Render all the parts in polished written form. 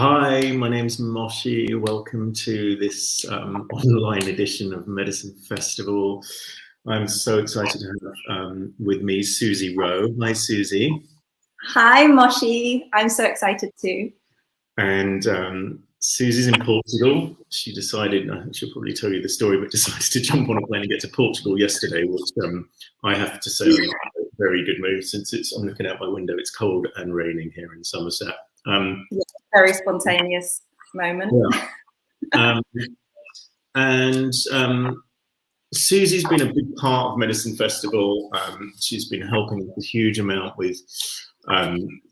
Hi, my name's Moshi. Welcome to this online edition of Medicine Festival. I'm so excited to have with me Susie Ro. Hi, Susie. Hi, Moshi. I'm so excited too. And Susie's in Portugal. She decided, I think she'll probably tell you the story, but decided to jump on a plane and get to Portugal yesterday, which I have to say I'm in a very good mood since I'm looking out my window. It's cold and raining here in Somerset. Yeah, very spontaneous moment. Yeah. Susie's been a big part of Medicine Festival. She's been helping a huge amount with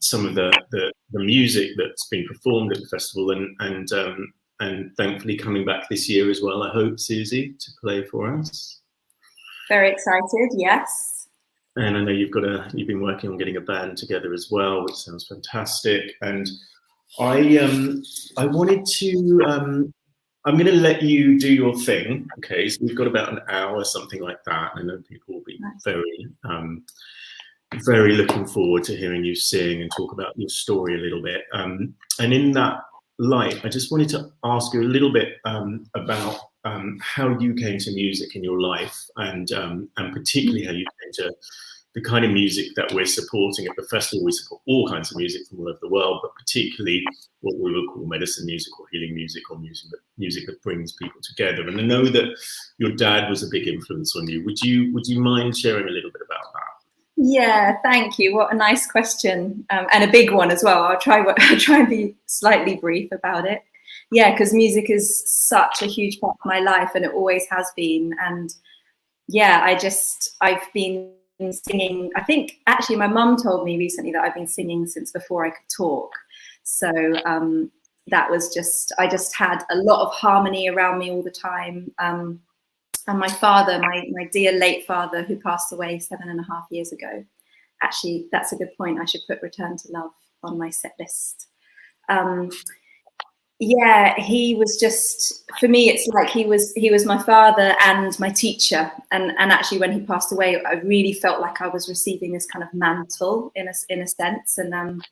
some of the music that's been performed at the festival, and thankfully coming back this year as well. I hope, Susie, to play for us. Very excited, yes. And I know you've been working on getting a band together as well, which sounds fantastic. And I wanted to. I'm going to let you do your thing. Okay, so we've got about an hour, something like that. I know people will be very looking forward to hearing you sing and talk about your story a little bit. And in that light, I just wanted to ask you a little bit about how you came to music in your life, and particularly how you came to the kind of music that we're supporting at the festival. We support all kinds of music from all over the world, but particularly what we will call medicine music or healing music, or music that brings people together. And I know that your dad was a big influence on you. Would you mind sharing a little bit about that? Yeah, thank you. What a nice question, and a big one as well. I'll try and be slightly brief about it. Yeah, because music is such a huge part of my life, and it always has been. And yeah, I've been singing. I think actually my mum told me recently that I've been singing since before I could talk. So that was I just had a lot of harmony around me all the time. And my father, my dear late father, who passed away 7.5 years ago. Actually, that's a good point. I should put Return to Love on my set list. Yeah, he was just, for me, it's like he was my father and my teacher. And actually, when he passed away, I really felt like I was receiving this kind of mantle in a sense. And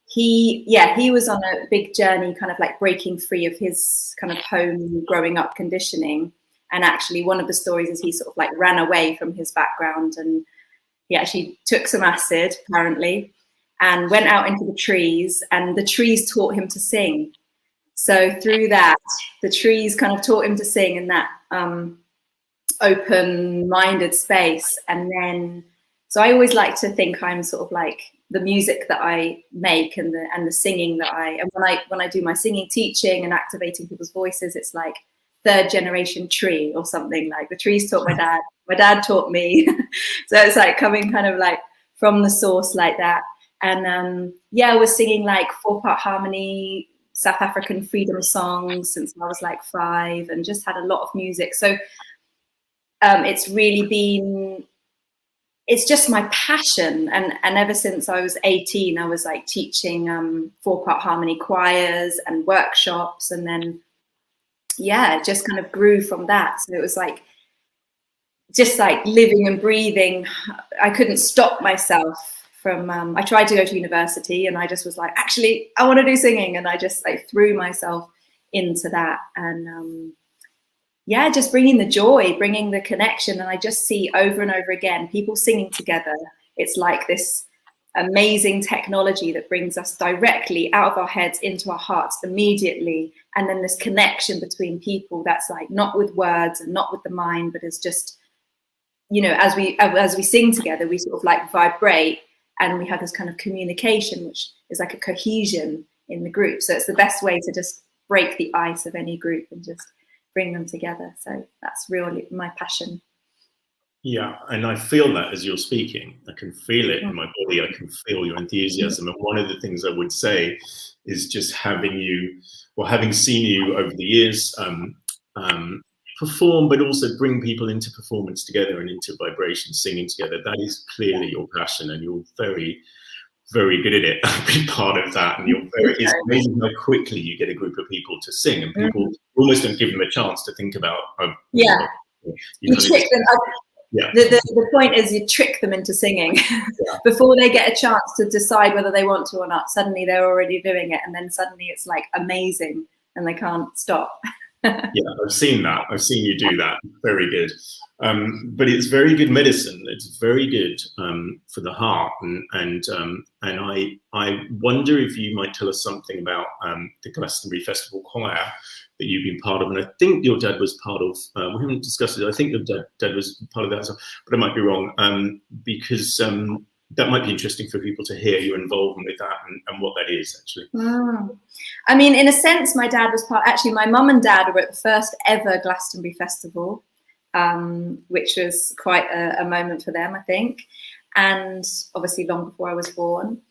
he was on a big journey, kind of like breaking free of his kind of home growing up conditioning. And actually, one of the stories is he sort of like ran away from his background, and he actually took some acid, apparently, and went out into the trees, and the trees taught him to sing. So through that, the trees kind of taught him to sing in that open-minded space. And then, so I always like to think I'm sort of like the music that I make and the singing that and when I do my singing teaching and activating people's voices, it's like third generation tree or something. Like the trees taught my dad taught me. So it's like coming kind of like from the source like that. And yeah, I was singing like 4-part harmony South African freedom songs since I was like 5, and just had a lot of music. So it's really been, it's just my passion. And ever since I was 18, I was like teaching 4-part harmony choirs and workshops, and then yeah, it just kind of grew from that. So it was like just like living and breathing. I couldn't stop myself from I tried to go to university, and I just was like, actually I want to do singing, and I just like threw myself into that. And yeah, just bringing the joy, bringing the connection. And I just see over and over again people singing together. It's like this amazing technology that brings us directly out of our heads into our hearts immediately. And then this connection between people that's like not with words and not with the mind, but it's just, you know, as we sing together, we sort of like vibrate, and we have this kind of communication, which is like a cohesion in the group. So it's the best way to just break the ice of any group and just bring them together. So that's really my passion. Yeah, and I feel that as you're speaking. I can feel it in my body. I can feel your enthusiasm. And one of the things I would say is just having seen you over the years perform, but also bring people into performance together and into vibration, singing together. That is clearly your passion, and you're very, very good at it. I've been part of that, and it's amazing how quickly you get a group of people to sing, and people almost don't give them a chance to think about. You trick them. Yeah. The point is you trick them into singing before they get a chance to decide whether they want to or not. Suddenly they're already doing it, and then suddenly it's like amazing and they can't stop. Yeah, I've seen that. I've seen you do that. Very good. But it's very good medicine. It's very good for the heart. And I wonder if you might tell us something about the Glastonbury Festival Choir that you've been part of. And I think your dad was part of, we haven't discussed it. I think your dad was part of that as well, but I might be wrong, because that might be interesting for people to hear your involvement with that and what that is actually. I mean, in a sense, my dad was actually my mum and dad were at the first ever Glastonbury Festival, which was quite a moment for them, I think. And obviously long before I was born.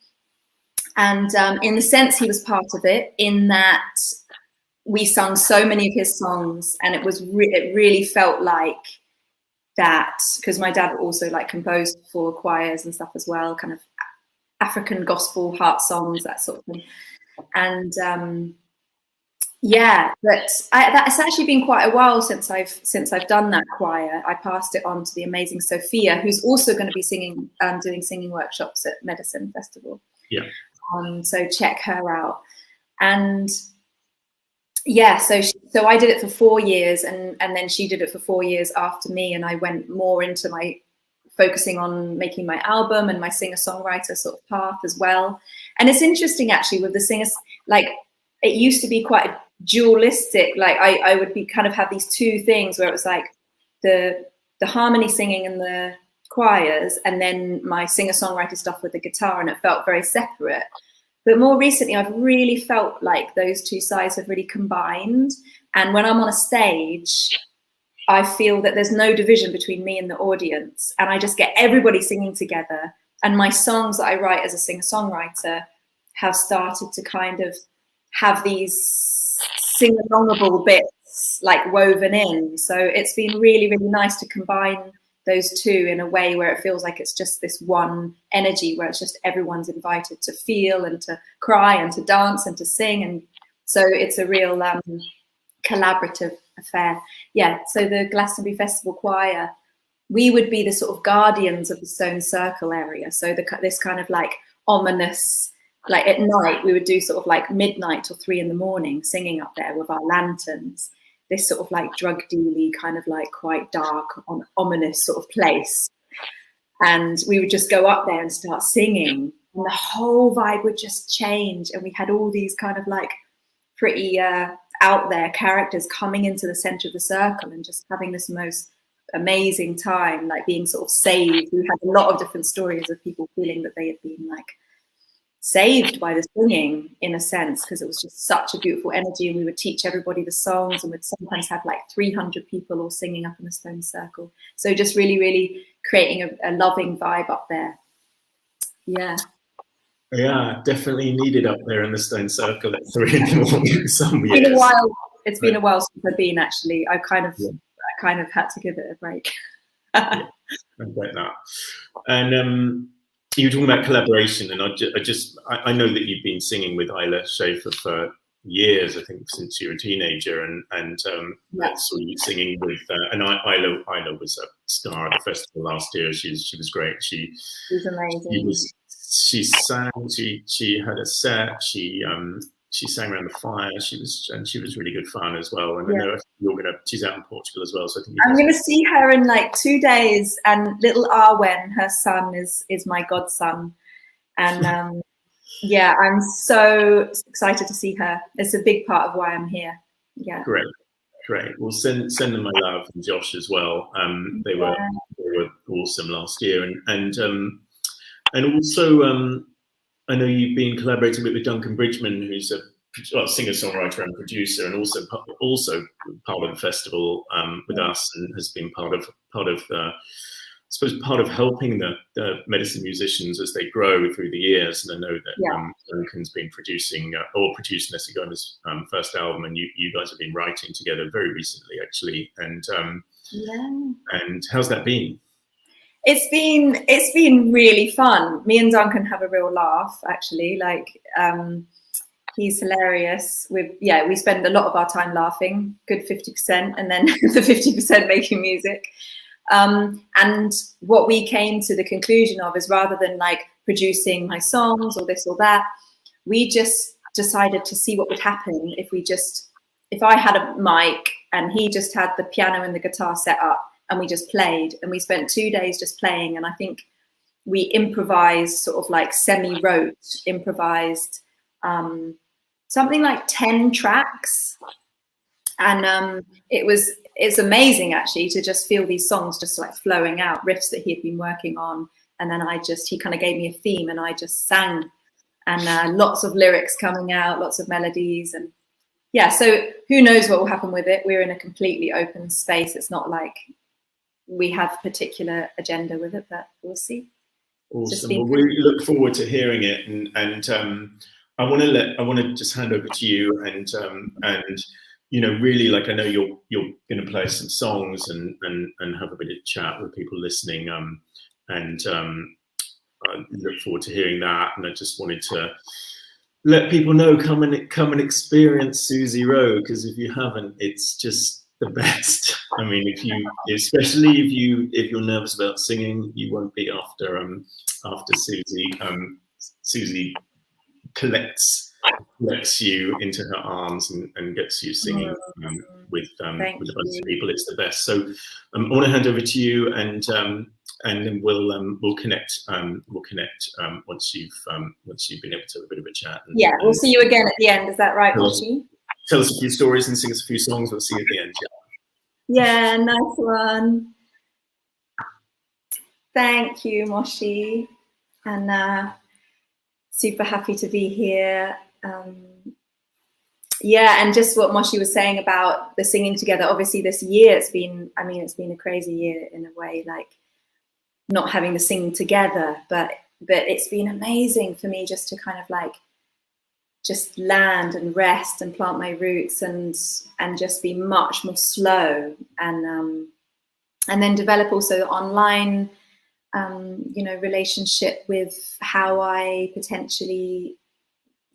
And in the sense, he was part of it in that we sung so many of his songs, and it really felt like that, because my dad also like composed for choirs and stuff as well, kind of African gospel heart songs, that sort of thing. And yeah, but that's actually been quite a while since I've done that choir. I passed it on to the amazing Sophia, who's also going to be singing, doing singing workshops at Medicine Festival. Yeah. So check her out. And yeah, so I did it for 4 years, and then she did it for 4 years after me, and I went more into my focusing on making my album and my singer-songwriter sort of path as well. And it's interesting actually with the singers, like it used to be quite dualistic, like I would be kind of have these two things where it was like the harmony singing and the choirs, and then my singer-songwriter stuff with the guitar, and it felt very separate. But more recently, I've really felt like those two sides have really combined. And when I'm on a stage, I feel that there's no division between me and the audience. And I just get everybody singing together. And my songs that I write as a singer-songwriter have started to kind of have these sing-alongable bits like woven in. So it's been really, really nice to combine those two in a way where it feels like it's just this one energy, where it's just everyone's invited to feel and to cry and to dance and to sing. And so it's a real collaborative affair. Yeah, so the Glastonbury Festival Choir, we would be the sort of guardians of the stone circle area. So this kind of like ominous, like at night, we would do sort of like midnight or 3 a.m. singing up there with our lanterns. This sort of like drug dealy kind of like quite dark, ominous sort of place. And we would just go up there and start singing, and the whole vibe would just change. And we had all these kind of like pretty out there characters coming into the center of the circle and just having this most amazing time, like being sort of saved. We had a lot of different stories of people feeling that they had been like saved by the singing, in a sense, because it was just such a beautiful energy. And we would teach everybody the songs, and we'd sometimes have like 300 people all singing up in a stone circle. So just really, really creating a loving vibe up there. Yeah. Yeah, definitely needed up there in the stone circle at 3 a.m. some years. It's been a while since I've been, actually. I kind of had to give it a break. Yeah, I get that. And you were talking about collaboration, and I know that you've been singing with Isla Schaefer for years, I think since you were a teenager, and I saw you singing with and Isla was a star at the festival last year. She was great. She was amazing. She sang. She had a set. She sang around the fire. She was really good fun as well. And I know she's out in Portugal as well. So I think I'm going to see her in like 2 days. And little Arwen, her son, is my godson. And yeah, I'm so excited to see her. It's a big part of why I'm here. Yeah. Great. Well, send them my love, and Josh as well. They were awesome last year, and also, I know you've been collaborating with Duncan Bridgman, who's a singer-songwriter and producer, and also part of the festival with us, and has been part of helping the medicine musicians as they grow through the years. And I know that Duncan's been producing Nessigona's first album, and you guys have been writing together very recently, actually. And and how's that been? It's been really fun. Me and Duncan have a real laugh, actually. Like, he's hilarious. We spend a lot of our time laughing, good 50%, and then the 50% making music. And what we came to the conclusion of is, rather than like producing my songs or this or that, we just decided to see what would happen if I had a mic and he just had the piano and the guitar set up, and we just played, and we spent 2 days just playing. And I think we improvised, sort of like semi-wrote, improvised something like 10 tracks. And it's amazing actually to just feel these songs just like flowing out, riffs that he had been working on. And then he kind of gave me a theme and I just sang, and lots of lyrics coming out, lots of melodies. And yeah, so who knows what will happen with it. We're in a completely open space. It's not like we have a particular agenda with it, but we'll see. Awesome. Well, we look forward to hearing it, and I want to just hand over to you, and you know, really, like, I know you're going to play some songs and have a bit of chat with people listening, and I look forward to hearing that. And I just wanted to let people know, come and experience Susie Ro, because if you haven't, it's just the best. I mean, especially if you're nervous about singing, you won't be after Susie. Susie collects you into her arms and gets you singing with a bunch of people. It's the best. So I want to hand over to you, and then we'll connect. Once you've been able to have a bit of a chat. We'll see you again at the end. Is that right, Moshi? Tell us a few stories and sing us a few songs. We'll see you at the end. Yeah, nice one. Thank you, Moshi, and super happy to be here. And just what Moshi was saying about the singing together. Obviously, this year it's been a crazy year in a way, like not having the singing together, but it's been amazing for me just to kind of like just land and rest and plant my roots and just be much more slow, and then develop also the online relationship with how I potentially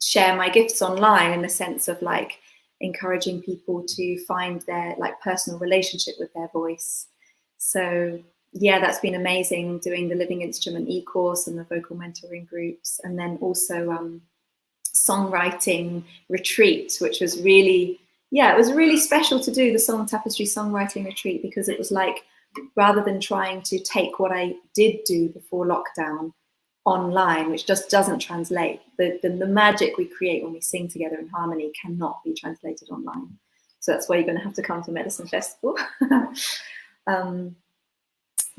share my gifts online, in the sense of like encouraging people to find their like personal relationship with their voice. So yeah, that's been amazing, doing the living instrument e-course and the vocal mentoring groups, and then also songwriting retreat, which was really special to do, the Song Tapestry songwriting retreat, because it was like, rather than trying to take what I did do before lockdown online, which just doesn't translate, the magic we create when we sing together in harmony cannot be translated online. So that's why you're going to have to come to Medicine Festival.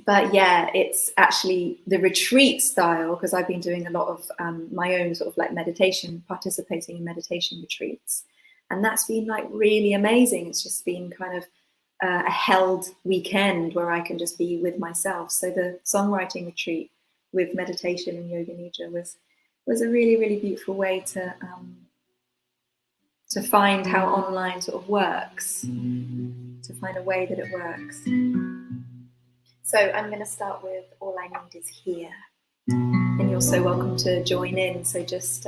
But yeah, it's actually the retreat style, because I've been doing a lot of my own sort of like meditation, participating in meditation retreats. And that's been like really amazing. It's just been kind of a held weekend where I can just be with myself. So the songwriting retreat with meditation and Yoga Nidra was a really, really beautiful way to find how online sort of works, to find a way that it works. So I'm going to start with All I Need Is Here. And you're so welcome to join in. So just,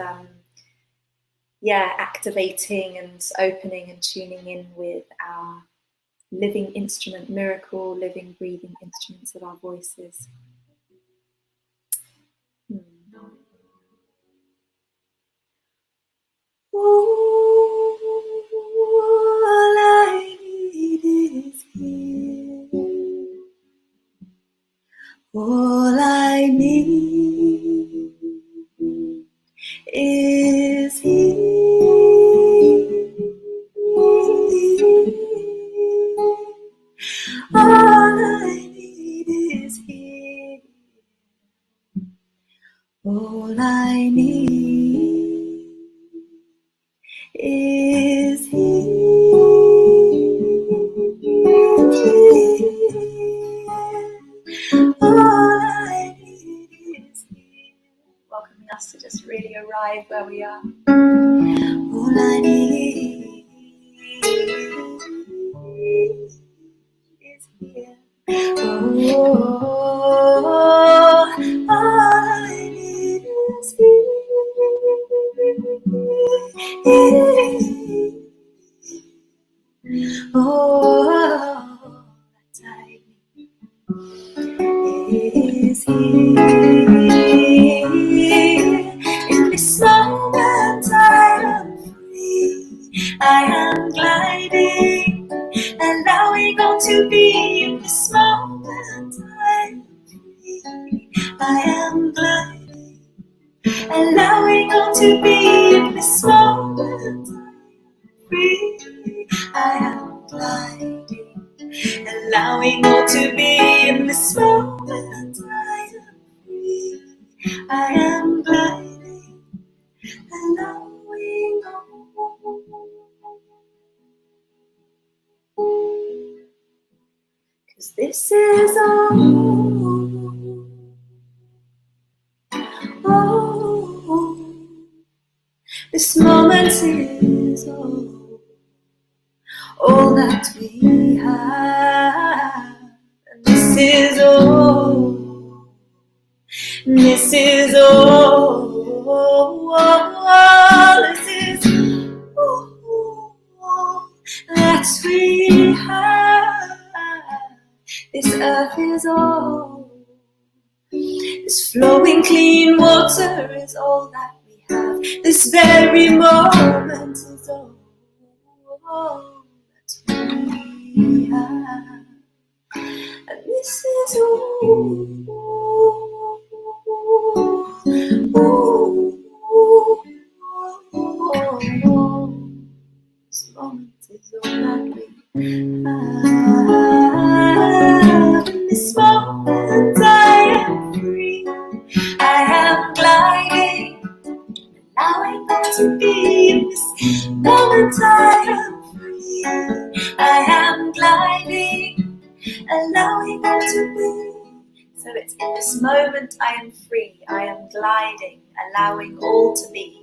activating and opening and tuning in with our living instrument, miracle, living, breathing instruments of our voices. All I need is here. All I need is here. All I need is here. All I need is here. All I need is here. Welcoming us to just really arrive where we are. All I need is here. All I need is here. All that I need to be in this moment. Free, I am gliding, allowing all to be in this moment. I am free, I am gliding, allowing all. 'Cause this is all. Oh, this moment is all that we have, and this is all, this is all, this is all that we have. This earth is all, this flowing clean water is all that we have. This very moment is all that we have. And this is all. This moment is all that we have. In this moment I am free. I am gliding, allowing all to be. In this moment I am free. I am gliding, allowing all to be. So it's in this moment I am free. I am gliding, allowing all to be.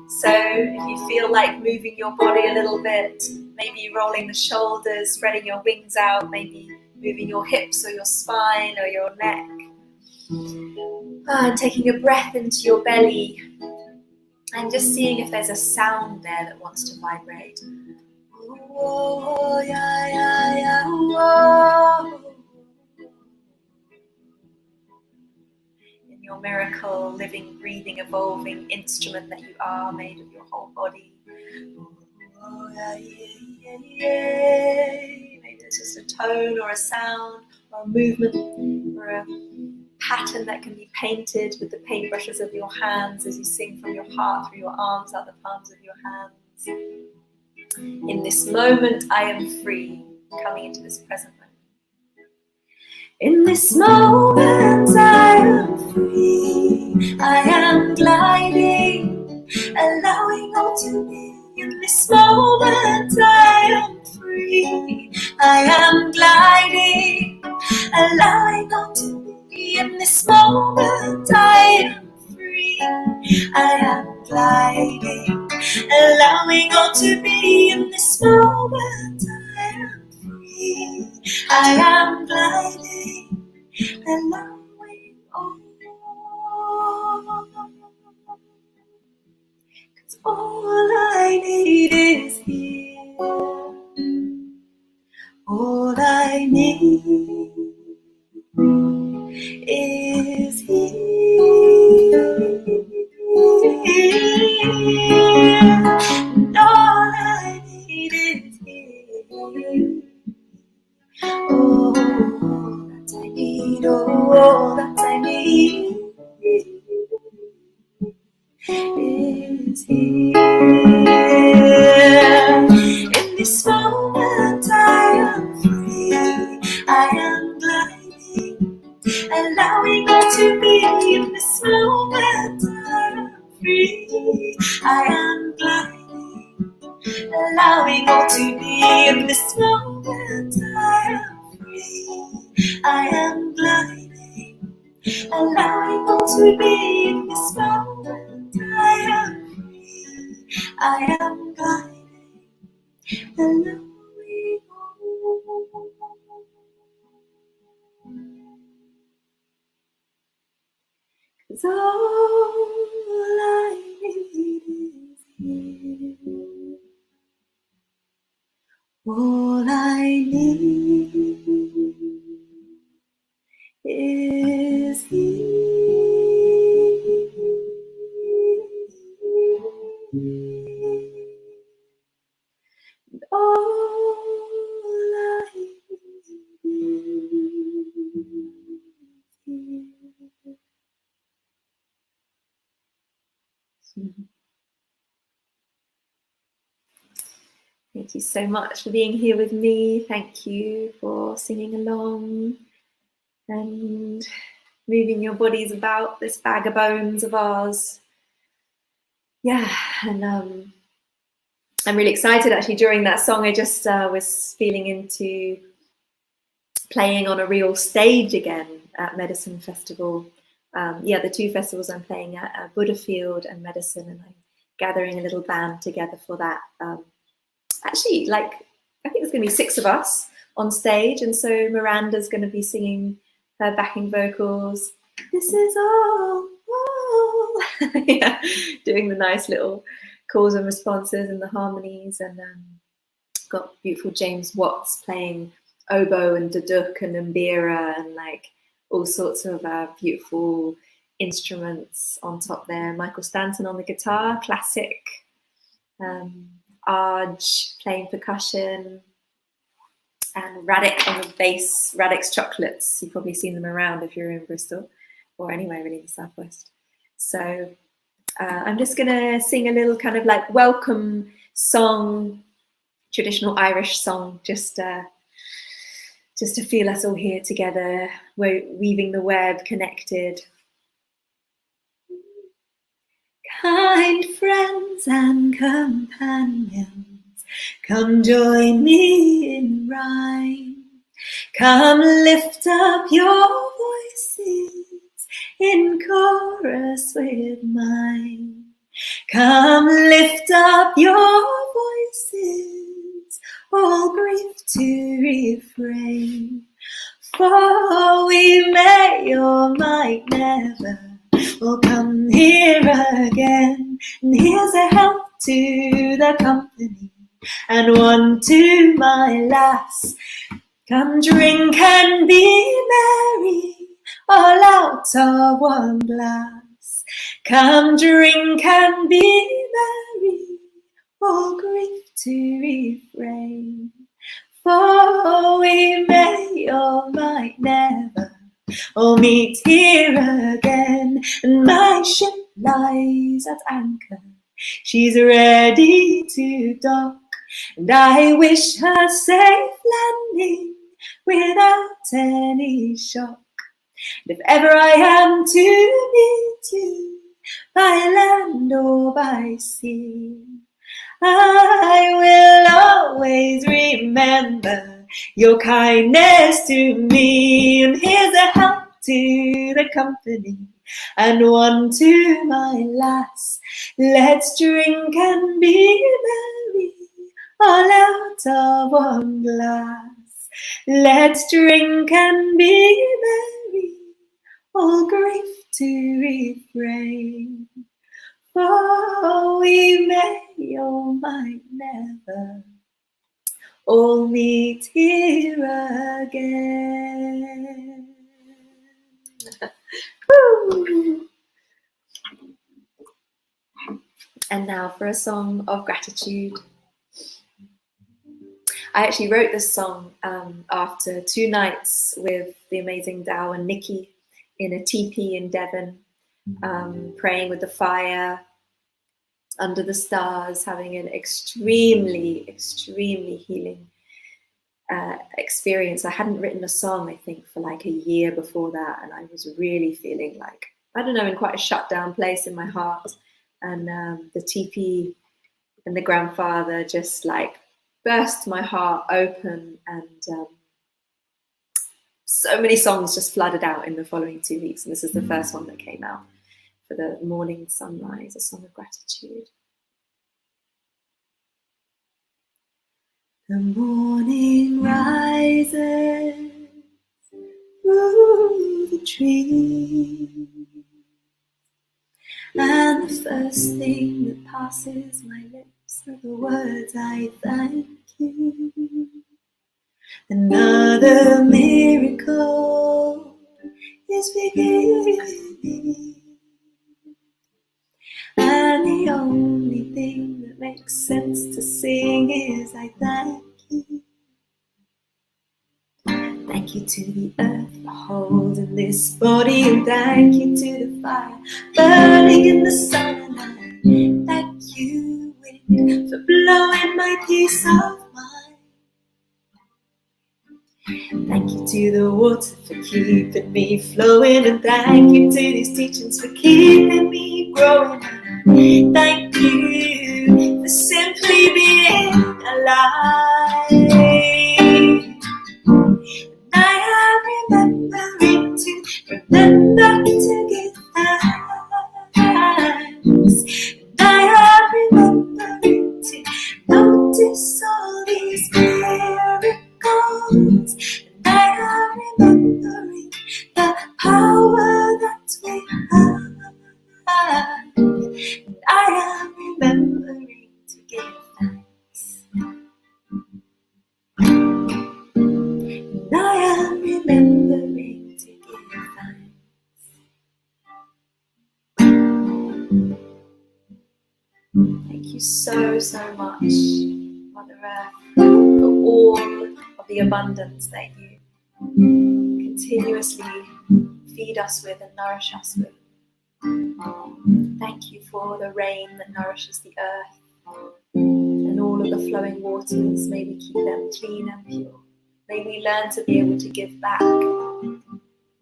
So if you feel like moving your body a little bit, maybe rolling the shoulders, spreading your wings out, maybe moving your hips or your spine or your neck. And taking a breath into your belly and just seeing if there's a sound there that wants to vibrate. Oh, yeah, yeah, yeah, oh. In your miracle, living, breathing, evolving instrument that you are, made of your whole body. Oh, yeah, yeah, yeah. Maybe it's just a tone or a sound or a movement or a pattern that can be painted with the paintbrushes of your hands as you sing from your heart through your arms, out the palms of your hands. In this moment, I am free, coming into this present moment. In this moment, I am free. I am gliding, allowing all to be. In this moment, I am free. I am gliding, allowing all to be. In this moment, I am free. I am gliding, allowing all to be. In this moment, I am free. I am gliding, allowing all. 'Cause all I need is here. All I need is here. And all I need is here. Oh, that I need, oh, that I need is here. In this moment I am free. I am gliding, allowing all to be. In this moment I am free. I am gliding, allowing all to be. In this moment I am free. I am gliding, allowing all to be. In this moment I am free. I am gliding, allowing all. 'Cause all I need is here. All I need is here. And all I need is here. Thank you so much for being here with me. Thank you for singing along and moving your bodies about this bag of bones of ours. Yeah, and I'm really excited actually. During that song, I just was feeling into playing on a real stage again at Medicine Festival. Yeah, the two festivals I'm playing at, Buddha Field and Medicine, and I'm gathering a little band together for that. Actually, like, I think there's going to be 6 of us on stage, and so Miranda's going to be singing her backing vocals. This is all. Yeah, doing the nice little calls and responses and the harmonies, and got beautiful James Watts playing oboe and duduk and mbira and like all sorts of beautiful instruments on top there. Michael Stanton on the guitar, classic. Arj playing percussion, and Radek on the bass. Radek's Chocolates, you've probably seen them around if you're in Bristol or anywhere really in the southwest. So I'm just gonna sing a little kind of like welcome song, traditional Irish song, just to feel us all here together. We're weaving the web, connected. Kind friends and companions, come join me in rhyme. Come lift up your voices in chorus with mine. Come lift up your voices, all grief to refrain. For we may or might never will come here again. And here's a health to the company, and one to my lass. Come drink and be merry, all out of one glass. Come drink and be merry, all grief to refrain. For we may or might never all meet here again. And my ship lies at anchor, she's ready to dock, and I wish her safe landing without any shock. And if ever I am to meet you by land or by sea, I will always remember your kindness to me. And here's a health to the company, and one to my lass. Let's drink and be merry, all out of one glass. Let's drink and be merry, all grief to refrain. For we may or might never all meet here again. And now for a song of gratitude. I actually wrote this song after 2 nights with the amazing Dow and Nikki in a teepee in Devon, praying with the fire, under the stars, having an extremely, extremely healing experience. I hadn't written a song, I think, for like a year before that, and I was really feeling like, I don't know, in quite a shut down place in my heart. And the teepee and the grandfather just like burst my heart open, and so many songs just flooded out in the following 2 weeks, and this is the first one that came out for the morning sunrise, a song of gratitude. The morning rises through the trees, and the first thing that passes my lips are the words I thank you. Another miracle is beginning, and the only thing that makes sense to sing is I thank you. Thank you to the earth for holding this body, and thank you to the fire burning in the sun. And for blowing my peace of mind. Thank you to the water for keeping me flowing, and thank you to these teachings for keeping me growing. Thank you for simply being alive. I am remembering to give thanks. I am remembering to notice all these miracles. I am remembering the power that we have. I am remembering to give thanks. I am remembering to give thanks. Thank you so much, Mother Earth, for all of the abundance that you continuously feed us with and nourish us with. Thank you for the rain that nourishes the earth and all of the flowing waters. May we keep them clean and pure. May we learn to be able to give back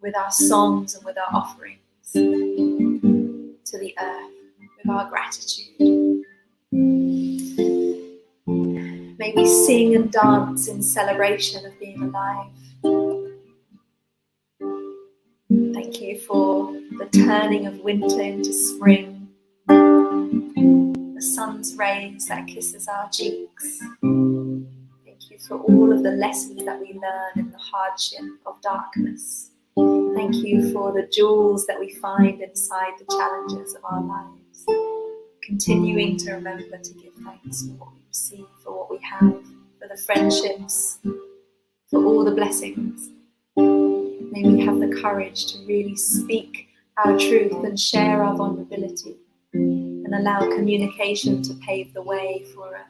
with our songs and with our offerings to the earth, with our gratitude. May we sing and dance in celebration of being alive. Thank you for the turning of winter into spring, the sun's rays that kisses our cheeks. Thank you for all of the lessons that we learn in the hardship of darkness. Thank you for the jewels that we find inside the challenges of our lives. Continuing to remember to give thanks for what we receive, for what we have, for the friendships, for all the blessings. May we have the courage to really speak our truth and share our vulnerability and allow communication to pave the way for a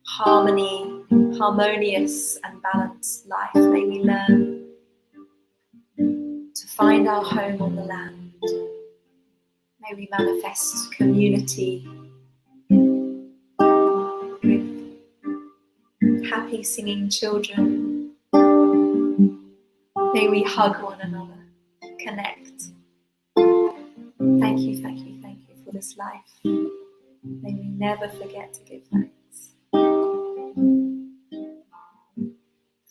harmonious and balanced life. May we learn to find our home on the land. May we manifest community with happy singing children. May we hug one another, connect. Thank you for this life. May we never forget to give thanks.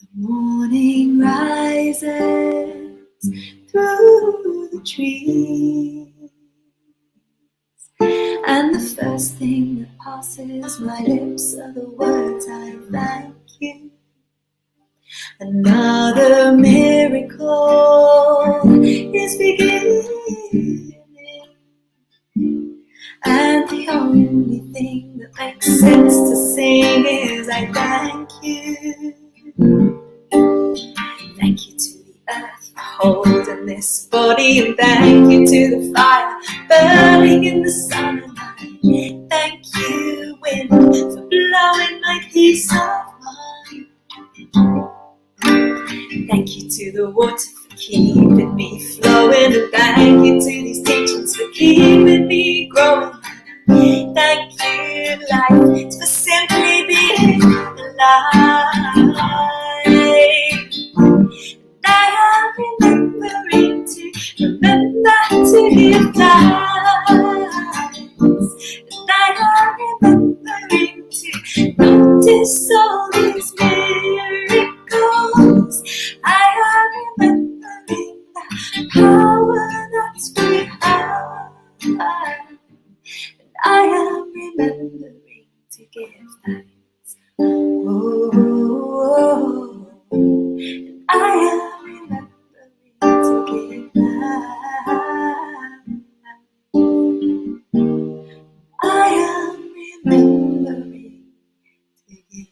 The morning rises through the trees, and the first thing that passes my lips are the words I thank you. Another miracle is beginning, and the only thing that makes sense to sing is I thank you. Thank you to the earth for holding this body, and thank you to the fire burning in the sun. And thank you, wind, for blowing my peace of mind. Thank you to the water for keeping me flowing, and thank you to these teachings for keeping me growing. Thank you, life, for simply being alive. I am remembering to give thanks. And I am remembering to notice all these miracles. I am remembering the power that we have. And I am remembering to give thanks. Oh, and I am remembering to give thanks. I am remembering to give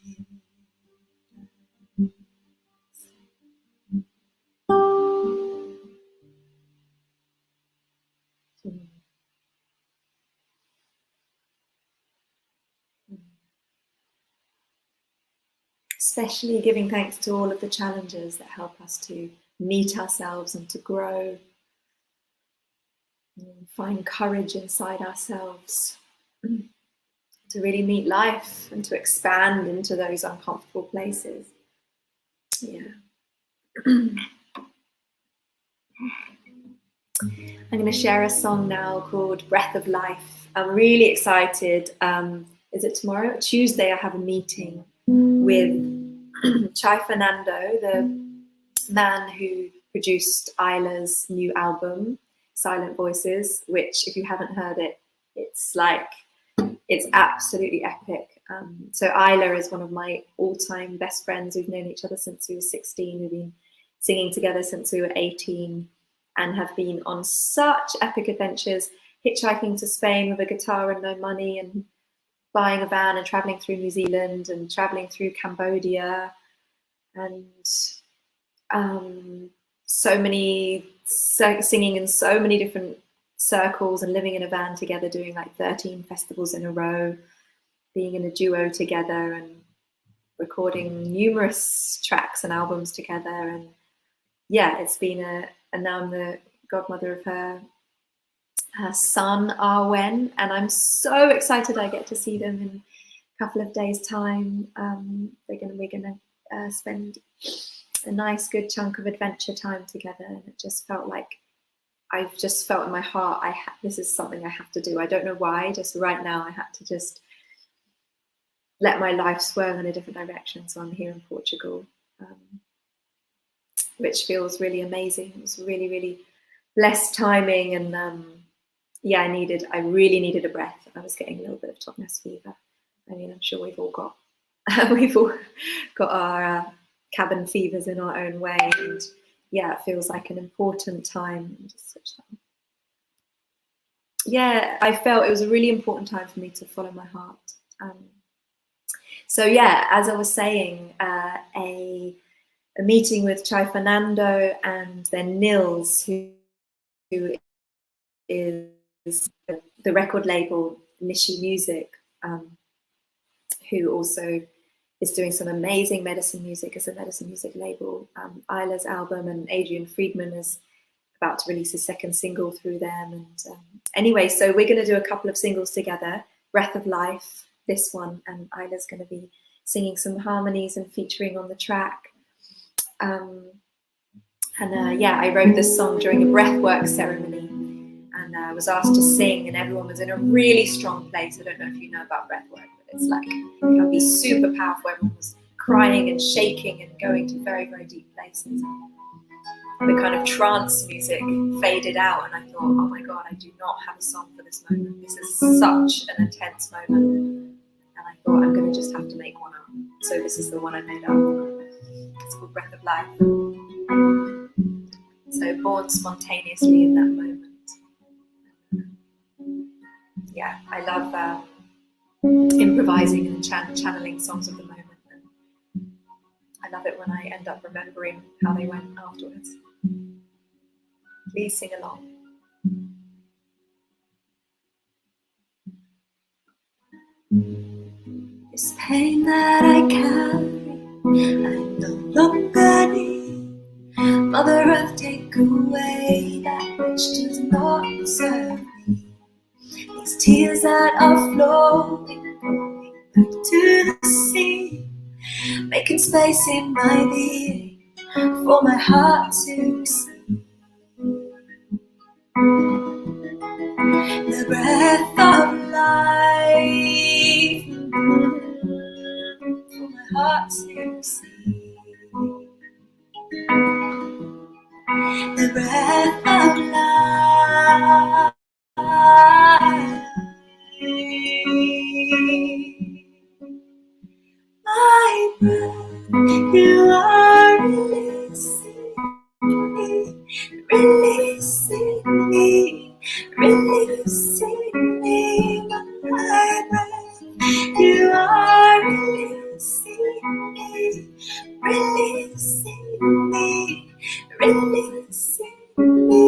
Especially giving thanks to all of the challenges that help us to meet ourselves and to grow, and find courage inside ourselves, really meet life and to expand into those uncomfortable places. Yeah. I'm going to share a song now called Breath of Life. I'm really excited. Is it tomorrow? Tuesday, I have a meeting with Chai Fernando, the man who produced Isla's new album, Silent Voices, which, if you haven't heard it, it's absolutely epic. So Isla is one of my all-time best friends. We've known each other since we were 16. We've been singing together since we were 18 and have been on such epic adventures, hitchhiking to Spain with a guitar and no money, and buying a van and traveling through New Zealand and traveling through Cambodia, and singing in so many different circles and living in a van together, doing like 13 festivals in a row, being in a duo together and recording numerous tracks and albums together. And yeah, it's been and now I'm the godmother of her son, Arwen, and I'm so excited I get to see them in a couple of days' time. We're gonna spend a nice good chunk of adventure time together, and it just felt like I've just felt in my heart this is something I have to do. I don't know why, just right now I had to just let my life swerve in a different direction. So I'm here in Portugal, which feels really amazing. It was really, really blessed timing, and yeah, I really needed a breath. I was getting a little bit of top-ness fever. I mean, I'm sure we've all got our cabin fevers in our own way, and yeah, it feels like an important time. Just switch that on. Yeah, I felt it was a really important time for me to follow my heart. So yeah, as I was saying, a meeting with Chai Fernando and then Nils, who is the record label Nishi Music, who also is doing some amazing medicine music as a medicine music label. Isla's album, and Adrian Friedman is about to release his second single through them. And anyway, so we're going to do a couple of singles together, Breath of Life, this one, and Isla's going to be singing some harmonies and featuring on the track. Yeah, I wrote this song during a breathwork ceremony, and I was asked to sing, and everyone was in a really strong place. I don't know if you know about breathwork, but it's like, it can be super powerful. Everyone was crying and shaking and going to very, very deep places. The kind of trance music faded out, and I thought, oh my God, I do not have a song for this moment. This is such an intense moment. And I thought, I'm going to just have to make one up. So this is the one I made up. It's called Breath of Life. So born spontaneously in that moment. Yeah, I love improvising and channeling songs of the moment. And I love it when I end up remembering how they went afterwards. Please sing along. This pain that I carry, I no longer need. Mother Earth, take away that which does not serve me. These tears that are flowing, going back to the sea, making space in my being for my heart to see. The breath of life, for my heart to see. The breath of life, my breath, you are releasing me, releasing me, releasing me, my breath, you are releasing me, releasing me, releasing me.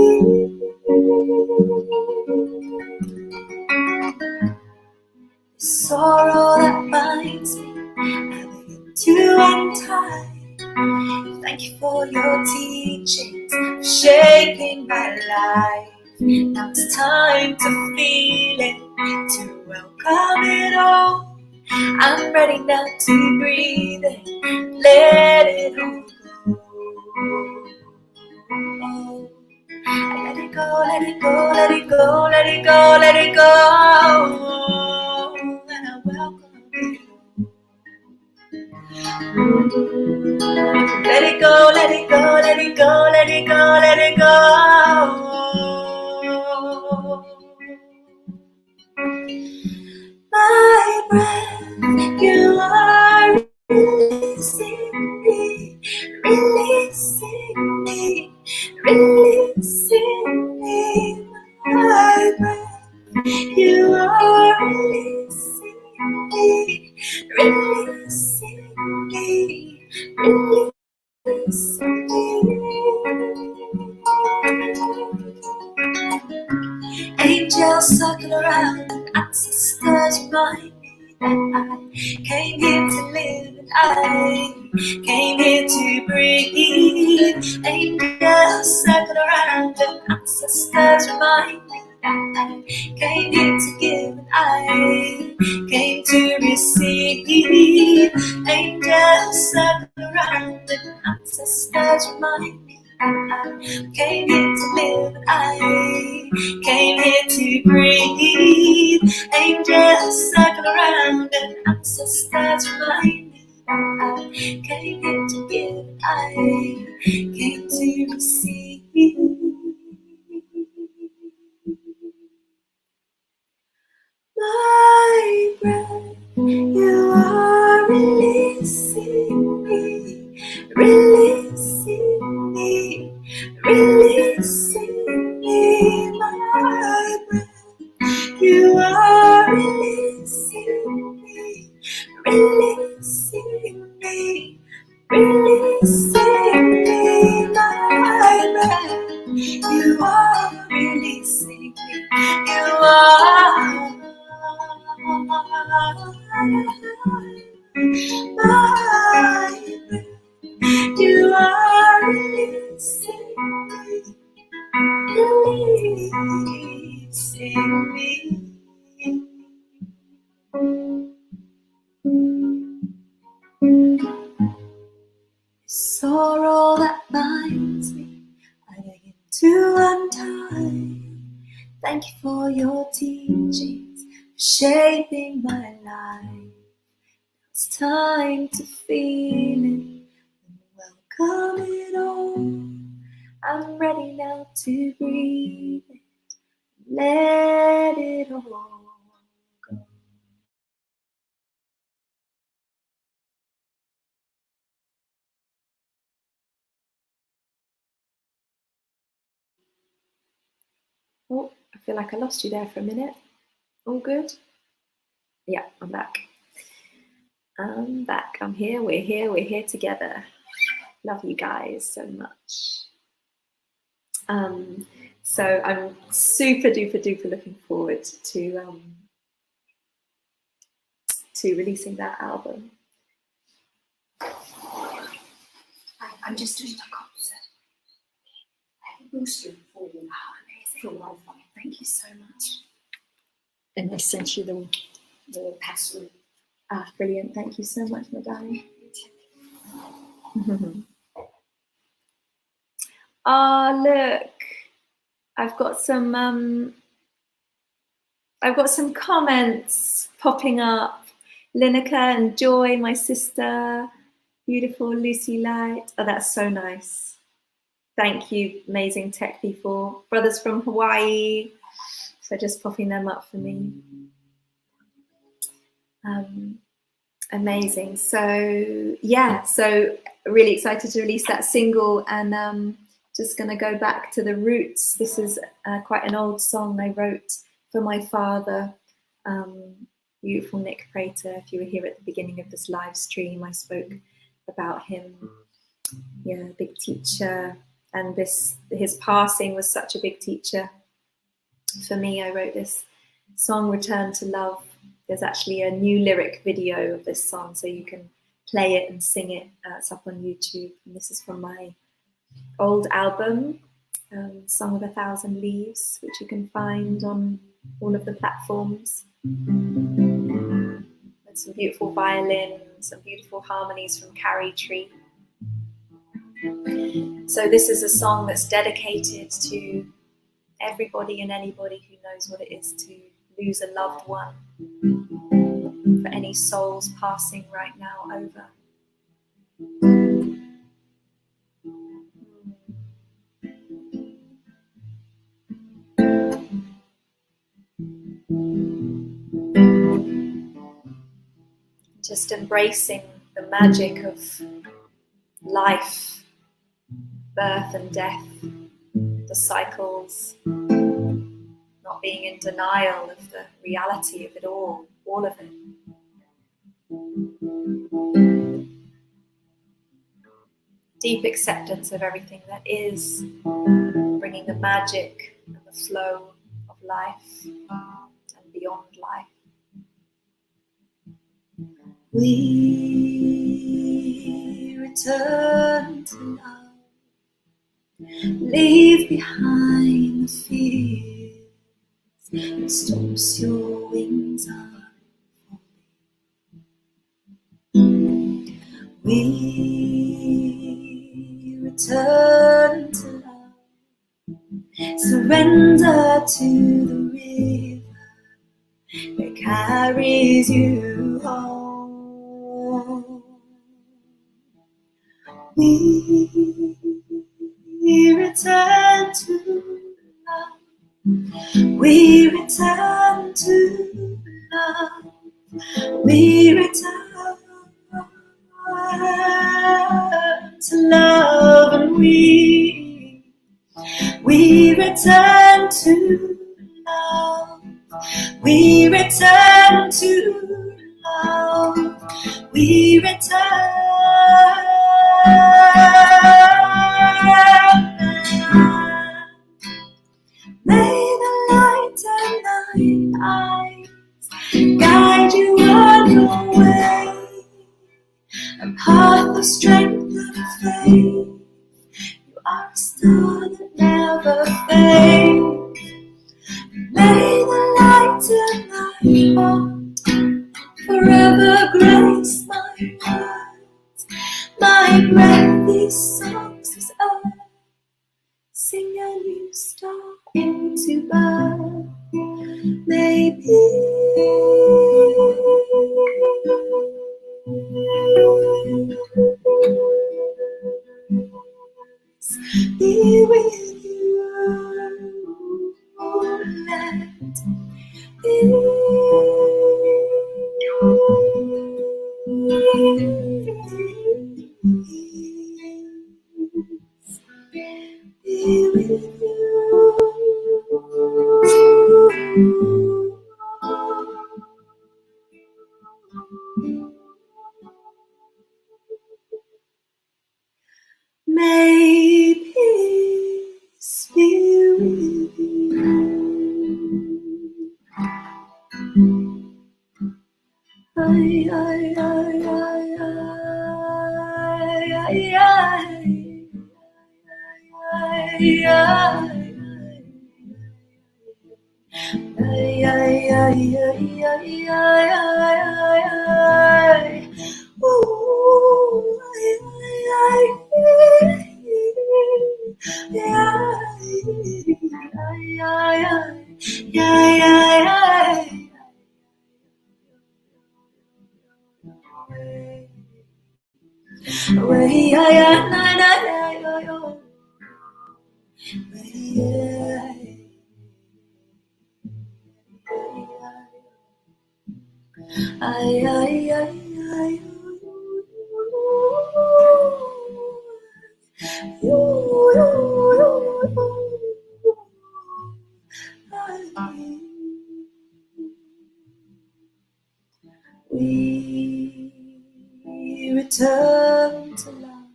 The sorrow that binds me, I begin to untie. Thank you for your teachings, for shaping my life. Now it's time to feel it, to welcome it all. I'm ready now to breathe and let it all go. Let it go, let it go, let it go, let it go, let it go. And I welcome it all. Let it go, let it go, let it go, let it go, let it go. My breath, you are releasing me, releasing me, releasing me. My breath, you are releasing me, releasing me, releasing me. Angels circle around and ancestors remind me that I came here to live and I came here to breathe. Angels circle around and ancestors remind me that I came here to give and I came to receive. Angels circle around and ancestors remind me I came here to live and I came here to breathe. Angels circle around and ancestors remind me that I came here to give and I came to receive. My breath, you are releasing me, releasing me, releasing me. My breath, you are releasing me, releasing me, releasing me. My breath, you are releasing me, you are. You are releasing me, releasing me. Sorrow that binds me, I begin to untie. Thank you for your teachings, for shaping my life. It's time to feel it and welcome it all. I'm ready now to breathe it, let it all go. Oh, I feel like I lost you there for a minute. All good? Yeah, I'm back. I'm back. I'm here. We're here together. Love you guys so much. So I'm super duper looking forward to releasing that album. I'm just doing a concert. I have a booster for you. Oh, amazing. Thank you so much. And I sent you the password. Ah, brilliant. Thank you so much, my darling. Look. I've got some comments popping up. Lineker and Joy, my sister. Beautiful Lucy Light. Oh, that's so nice. Thank you, amazing tech people. Brothers from Hawaii for just popping them up for me. Amazing. So yeah, so really excited to release that single, and just going to go back to the roots. This is quite an old song I wrote for my father, beautiful Nick Prater. If you were here at the beginning of this live stream, I spoke about him. Yeah, big teacher, and his passing was such a big teacher for me. I wrote this song, Return to Love. There's actually a new lyric video of this song, so you can play it and sing it. It's up on YouTube, and this is from my old album, Song of 1,000 Leaves, which you can find on all of the platforms, with some beautiful violin, some beautiful harmonies from Carrie Tree. So this is a song that's dedicated to everybody and anybody who knows what it is to lose a loved one, for any souls passing right now over. Just embracing the magic of life, birth and death, the cycles, not being in denial of the reality of it all of it. Deep acceptance of everything that is, bringing the magic and the flow of life and beyond life. We return to love, leave behind the fears that stops your wings up. We return to love, surrender to the river that carries you home. We return to love, we return to love, we return to love, and we return to love, we return to love, we return. May the light of thine eyes guide you on your way, a path of strength and faith. You are a star that never fades. May the light of thy heart forever grace my words, my breath, these songs, this earth. Sing a new star into birth. May peace be with you. Let be with you. May peace be with you. We return to love,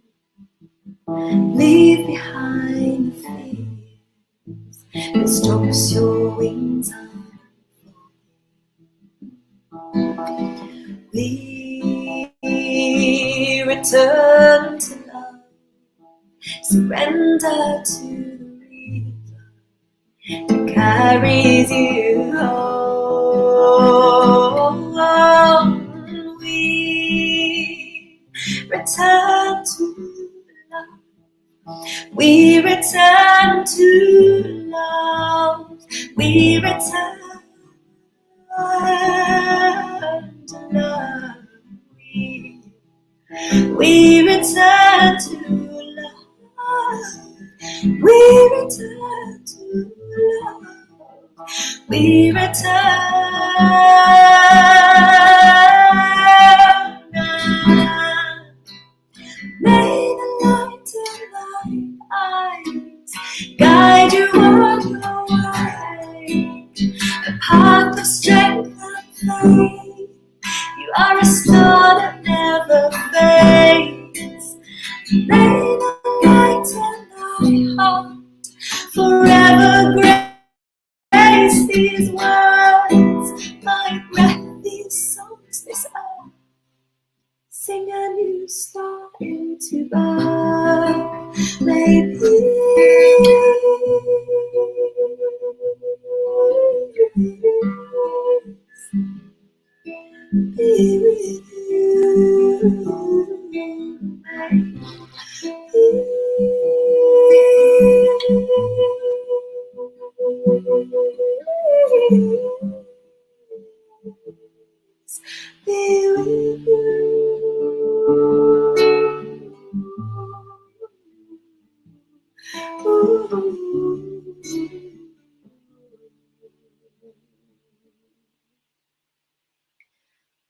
leave behind the fears that stops your wings up. We return to love, surrender to the river that carries you home. We return to love. We return to love. We return to love. We return to love. We return now. May the light of my eyes guide you on your way. A path of strength and faith. You are a star that never fades. May the light in my heart forever grace these words. My breath, these songs, this earth. Sing a new star into birth. May peace be with you. Be with you.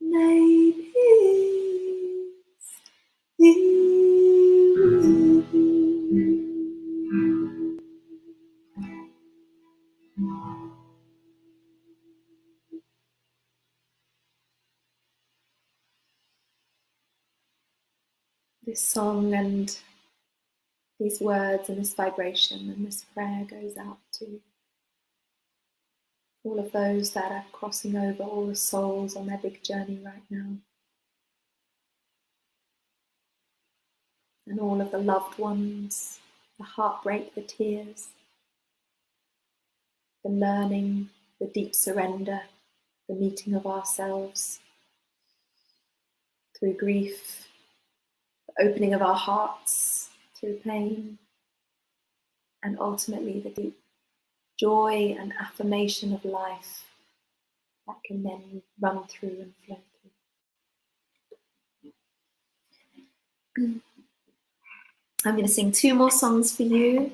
May peace be with you. This song and these words and this vibration and this prayer goes out to all of those that are crossing over, all the souls on their big journey right now. And all of the loved ones, the heartbreak, the tears, the learning, the deep surrender, the meeting of ourselves through grief, the opening of our hearts through pain, and ultimately the deep joy and affirmation of life that can then run through and flow through. I'm going to sing 2 more songs for you.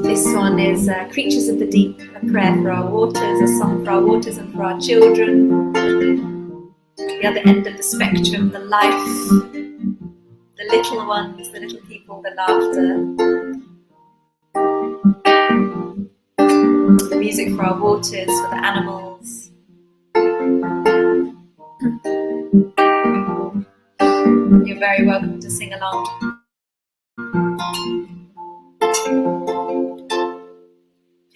This one is Creatures of the Deep, a prayer for our waters, a song for our waters and for our children. The other end of the spectrum, the life, the little ones, the little people, the laughter. The music for our waters, for the animals. You're very welcome to sing along.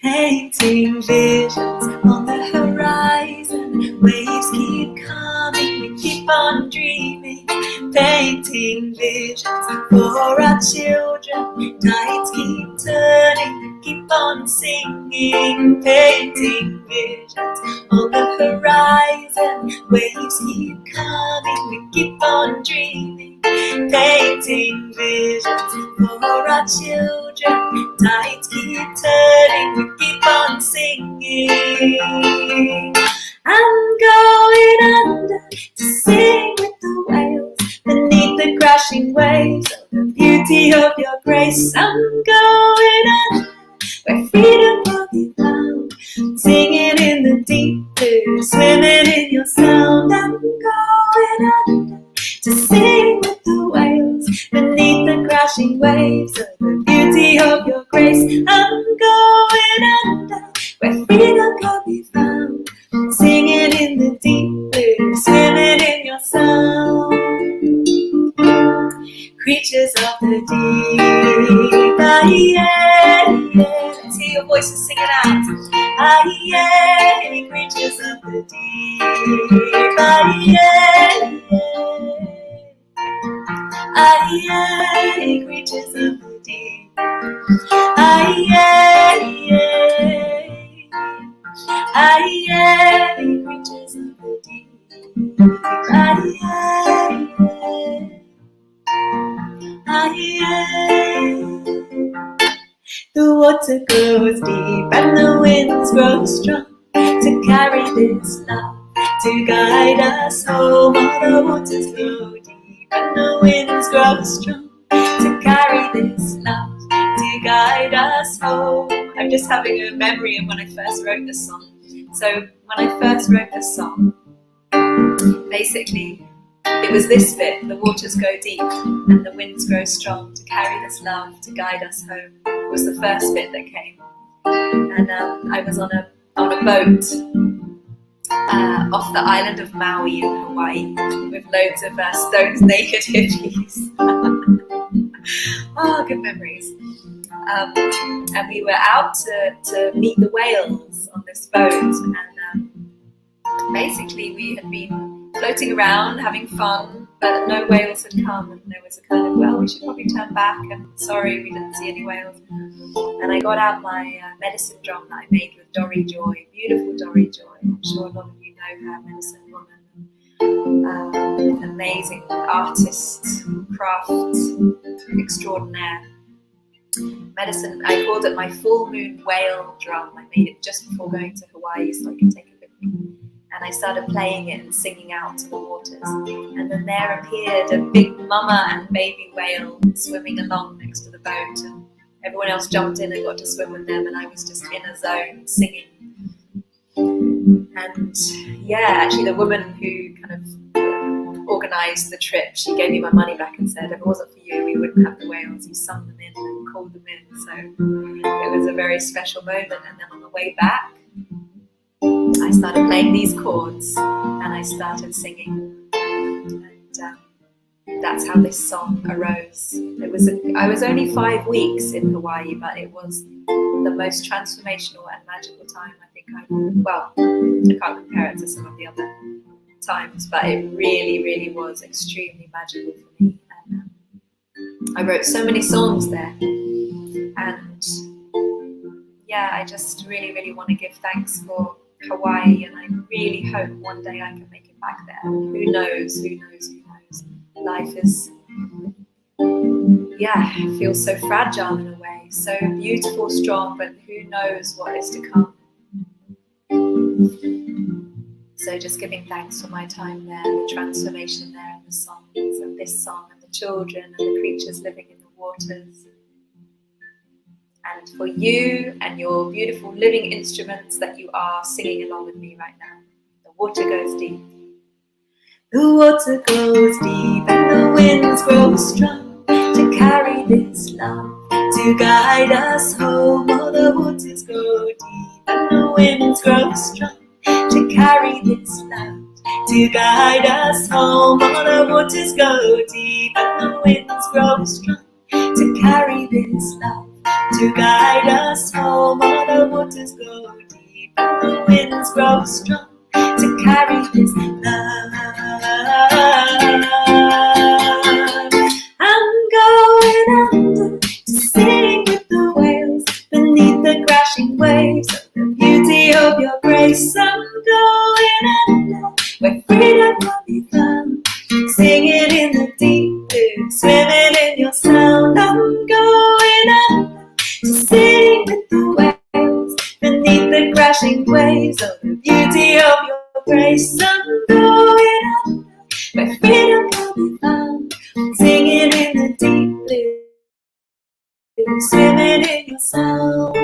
Painting visions on the horizon, waves keep coming, we keep on dreaming. Painting visions for our children, tides keep turning, we keep on singing. Painting visions on the horizon, waves keep coming, we keep on dreaming. Painting visions for our children, tides keep turning, we keep on singing. I'm going under to sing with the whales beneath the crashing waves of the beauty of your grace. I'm going under where freedom will be found, singing in the deep blue, swimming in your sound. I'm going under to sing with the whales beneath the crashing waves of the beauty of your grace. I'm going under where freedom can be found, singing in the deep blue, swimming in your sound. Creatures of the deep, let's hear your voices sing it out. Creatures of the deep, creatures of the deep, creatures of the deep, water goes deep and the winds grow strong to carry this love, to guide us home. All the waters grow deep and the winds grow strong to carry this love, to guide us home. I'm just having a memory of when I first wrote this song. So when I first wrote this song, basically it was this bit: the waters go deep and the winds grow strong to carry this love, to guide us home. It was the first bit that came. And I was on a boat off the island of Maui in Hawaii with loads of stones naked hippies. Oh, good memories. And we were out to meet the whales on this boat, and basically we had been floating around having fun, but no whales had come, and there was a kind of, well, we should probably turn back, and sorry, we didn't see any whales. And I got out my medicine drum that I made with Dory Joy, beautiful Dory Joy. I'm sure a lot of you know her, medicine woman, amazing artist, craft extraordinaire. Medicine, I called it my full moon whale drum. I made it just before going to Hawaii so I could take it with me. And I started playing it and singing out to the waters. And then there appeared a big mama and baby whale swimming along next to the boat. And everyone else jumped in and got to swim with them. And I was just in a zone singing. And yeah, actually the woman who kind of organised the trip, she gave me my money back and said, if it wasn't for you, we wouldn't have the whales. You sung them in and called them in. So it was a very special moment. And then on the way back, I started playing these chords and I started singing, and that's how this song arose. I was only 5 weeks in Hawaii, but it was the most transformational and magical time I think I can't compare it to some of the other times, but it really, really was extremely magical for me. And I wrote so many songs there, and yeah, I just really, really want to give thanks for Hawaii, and I really hope one day I can make it back there. Who knows? Life is, it feels so fragile in a way, so beautiful, strong, but who knows what is to come. So just giving thanks for my time there, the transformation there, and the songs, and this song, and the children, and the creatures living in the waters. And for you and your beautiful living instruments that you are singing along with me right now. The water goes deep. The water goes deep and the winds grow strong to carry this love, to guide us home. Oh, the waters go deep and the winds grow strong to carry this love, to guide us home. Oh, the waters go deep and the winds grow strong to carry this love, to guide us home. All the waters go deep and the winds grow strong to carry this love. I'm going under to sing with the whales beneath the crashing waves of the beauty of your grace. I'm going under where freedom will be found, singing in the deep blue, swimming in your sound. I'm going under to sing with the whales beneath the crashing waves of the beauty of your grace. I'm going under where freedom can be found, singing in the deep blue, swimming in your sound.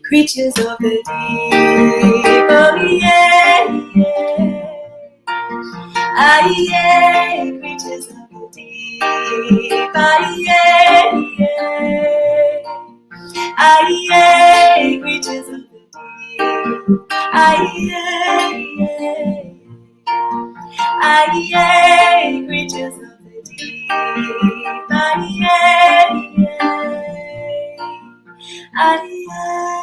Creatures of the deep, oh yeah, yeah. Ah yeah, creatures of the deep, ah yeah, yeah. Ah yeah, creatures of the deep, ah yeah, yeah. Ah yeah, creatures of the deep, ah yeah, yeah. Ah yeah.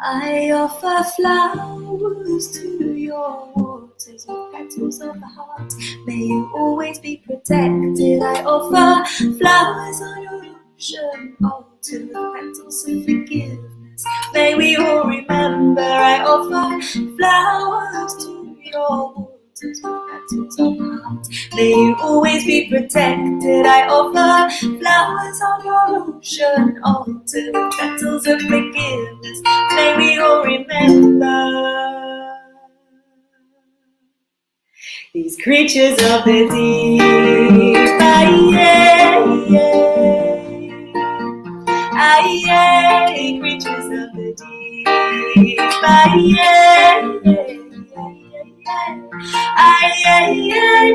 I offer flowers to your waters with petals of the heart. May you always be protected. I offer flowers on your ocean altar with petals of forgiveness. May we all remember. I offer flowers to your waters petals of heart. May you always be protected. I offer flowers on your ocean altar with petals of forgiveness. May we all remember these creatures of the deep.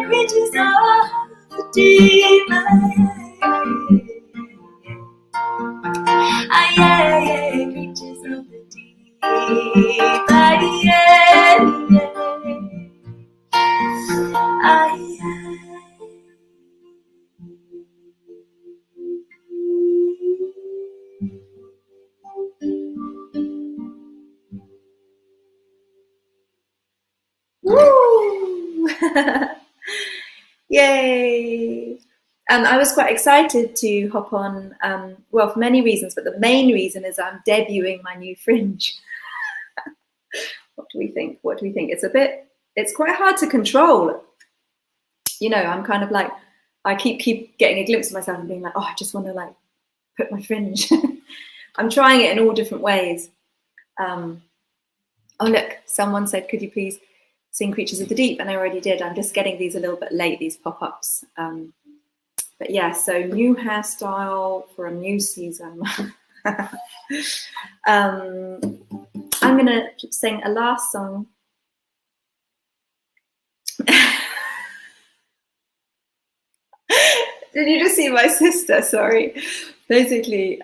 Creatures of the deep. Creatures of the deep. Creatures of the Woo! Yay! I was quite excited to hop on, well, for many reasons, but the main reason is I'm debuting my new fringe. What do we think? What do we think? It's quite hard to control. You know, I'm kind of like, I keep getting a glimpse of myself and being like, oh, I just want to like put my fringe. I'm trying it in all different ways. Oh, look, someone said, could you please sing Creatures of the Deep? And I already did. I'm just getting these a little bit late, these pop-ups. But yeah, so new hairstyle for a new season. I'm going to sing a last song. Did you just see my sister? Sorry. Basically,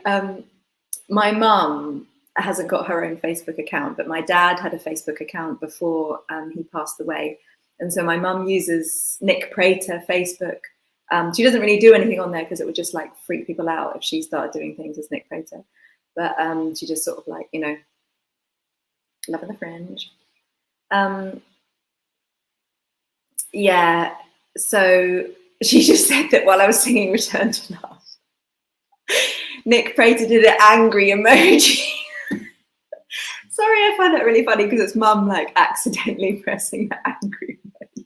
my mum hasn't got her own Facebook account, but my dad had a Facebook account before he passed away. And so my mum uses Nick Prater Facebook. She doesn't really do anything on there because it would just like freak people out if she started doing things as Nick Prater. But she just sort of like, you know, loving the fringe. Yeah, so she just said that while I was singing Return to Love, Nick Prater did an angry emoji. Sorry, I find that really funny because it's mum like accidentally pressing the angry emoji.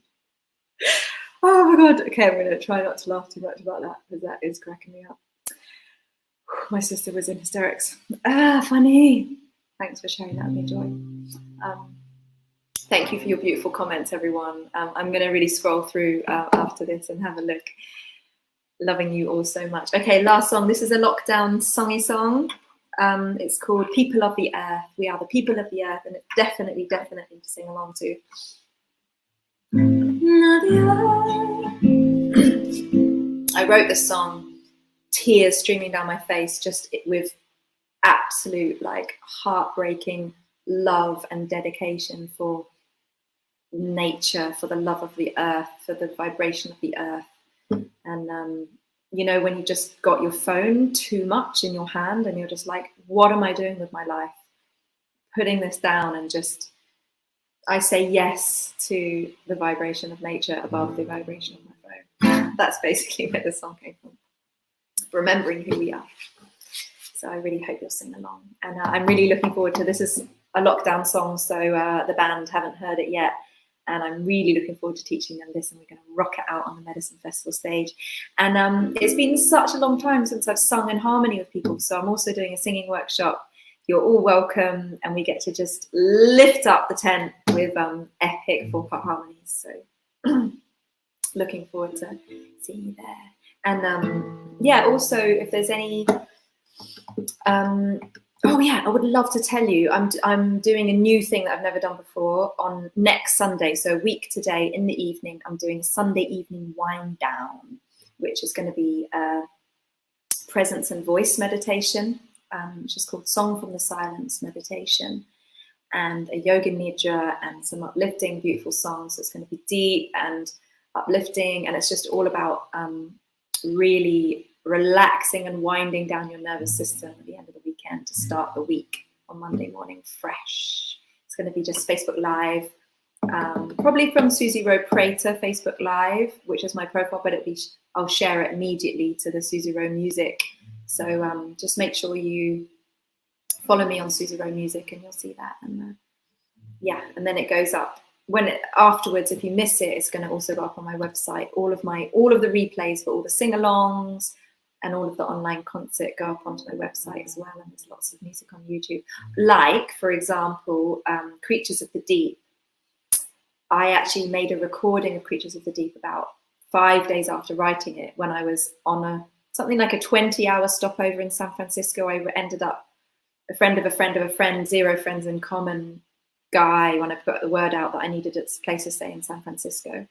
Oh my God. Okay, I'm going to try not to laugh too much about that because that is cracking me up. My sister was in hysterics. Funny. Thanks for sharing that with me, Joy. Thank you for your beautiful comments, everyone. I'm going to really scroll through after this and have a look. Loving you all so much. Okay, last song. This is a lockdown songy song. It's called People of the Earth. We are the people of the earth, and it's definitely to sing along to. I wrote this song, tears streaming down my face, just with absolute like heartbreaking love and dedication for nature, for the love of the earth, for the vibration of the earth. And you know, when you just got your phone too much in your hand and you're just like, what am I doing with my life? Putting this down and just, I say yes to the vibration of nature above the vibration of my phone. That's basically where the song came from. Remembering who we are. So I really hope you'll sing along. And I'm really looking forward to this. Is a lockdown song, so the band haven't heard it yet. And I'm really looking forward to teaching them this, and we're going to rock it out on the Medicine Festival stage. And it's been such a long time since I've sung in harmony with people, so I'm also doing a singing workshop. You're all welcome, and we get to just lift up the tent with epic 4-part harmonies. So looking forward to seeing you there. And yeah, also if there's any oh yeah, I would love to tell you, I'm doing a new thing that I've never done before on next Sunday. So a week today in the evening, I'm doing a Sunday evening wind down, which is going to be a presence and voice meditation, which is called Song from the Silence meditation, and a Yoga Nidra and some uplifting, beautiful songs. So it's going to be deep and uplifting, and it's just all about really relaxing and winding down your nervous system at the end of the weekend to start the week on Monday morning fresh. It's going to be just Facebook Live, probably from Susie Ro Prater Facebook Live, which is my profile, but I'll share it immediately to the Susie Ro Music. So just make sure you follow me on Susie Ro Music and you'll see that. And yeah, and then it goes up afterwards, if you miss it, it's going to also go up on my website. All of the replays for all the sing-alongs and all of the online concert go up onto my website as well. And there's lots of music on YouTube. Like, for example, Creatures of the Deep. I actually made a recording of Creatures of the Deep about 5 days after writing it, when I was on something like a 20-hour stopover in San Francisco. I ended up a friend of a friend of a friend, 0 friends in common guy, when I put the word out that I needed a place to stay in San Francisco.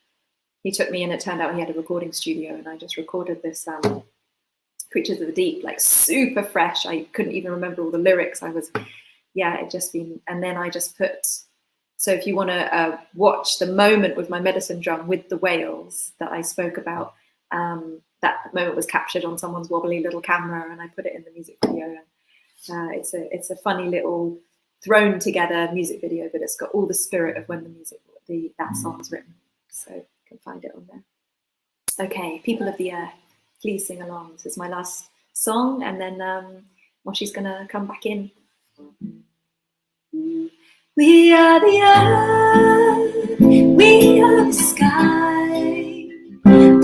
He took me, and it turned out he had a recording studio, and I just recorded this Creatures of the Deep, like super fresh. I couldn't even remember all the lyrics. It just been, and then I just put, so if you want to watch the moment with my medicine drum with the whales that I spoke about, that moment was captured on someone's wobbly little camera, and I put it in the music video. And it's a funny little thrown together music video, but it's got all the spirit of when that song's written. So you can find it on there. Okay, People of the Earth, please sing along. This is my last song, and then Moshi's gonna come back in. We are the earth, we are the sky,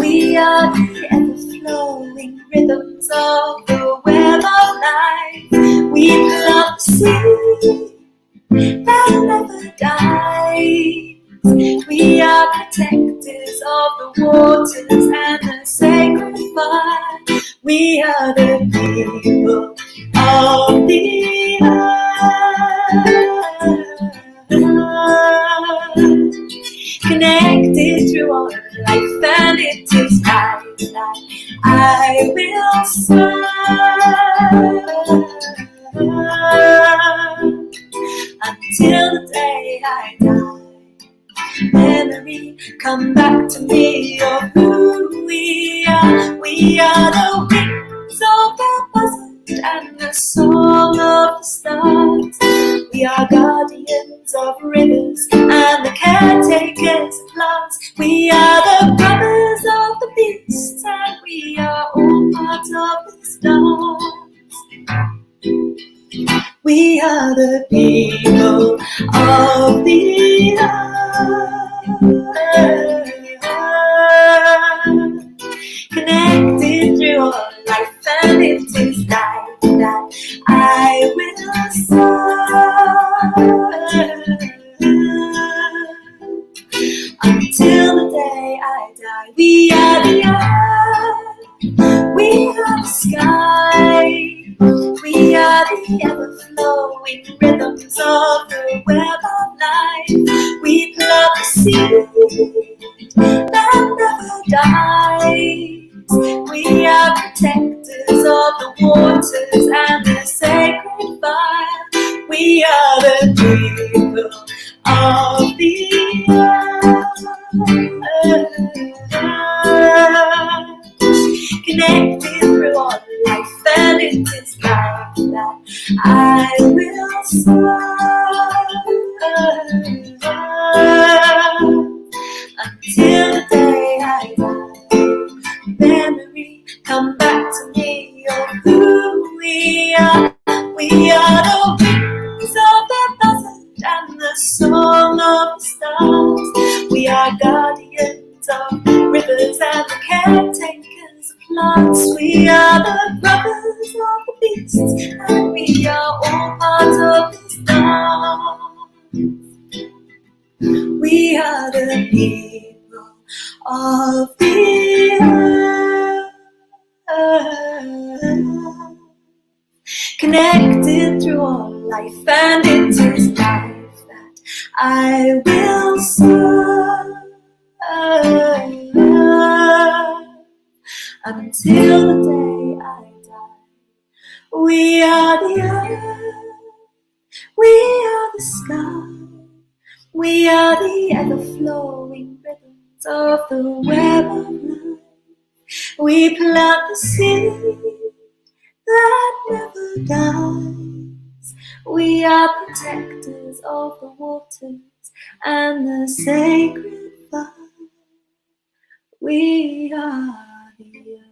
we are the ever-flowing rhythms of the web of life. We love the sea that never dies. We are protectors of the waters and the sacred fire. We are the people of the earth, connected through all life, and it is life that I will serve until the day I die. Memory, come back to me of who we are. We are the wings of the buzzard and the song of the stars. We are guardians of rivers and the caretakers of plants. We are the brothers of the beasts, and we are all part of this dance. We are the people of the earth, connected through all life, and it is life that I will serve until the day I die. We are the earth, we are the sky. We are the ever-flowing rhythms of the web of life. We plant the seed that never dies. We are protectors of the waters and the sacred fire. We are the people of the earth, connected through all life, and it is life that I will serve until the day I die. Memory, come back to me of who we are. We are the wings of the buzzard and the song of the stars. We are guardians of rivers and the caretakers of plants. We are the brothers of the beasts, and we are all part of this dance. We are the people of the earth, connected through all life, and it is life that I will serve until the day I die. We are the earth, we are the sky. We are the ever-flowing rhythms of the web of life. We plant the seed that never dies. We are protectors of the waters and the sacred fire. We are the earth.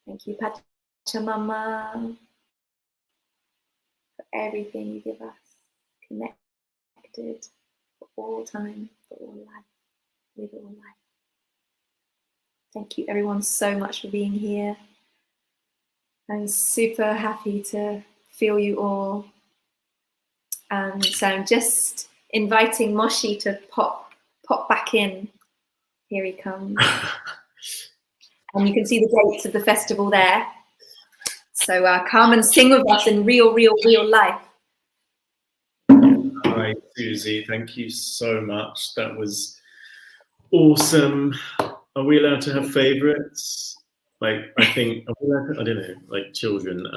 Thank you, Pachamama. everything you give us, connected for all time, for all life, with all life. Thank you everyone so much for being here. I'm super happy to feel you all. So I'm just inviting Moshi to pop back in. Here he comes. And you can see the dates of the festival there. So come and sing with us in real life. Hi, Susie. Thank you so much. That was awesome. Are we allowed to have favorites? Like, I think, I don't know, like children.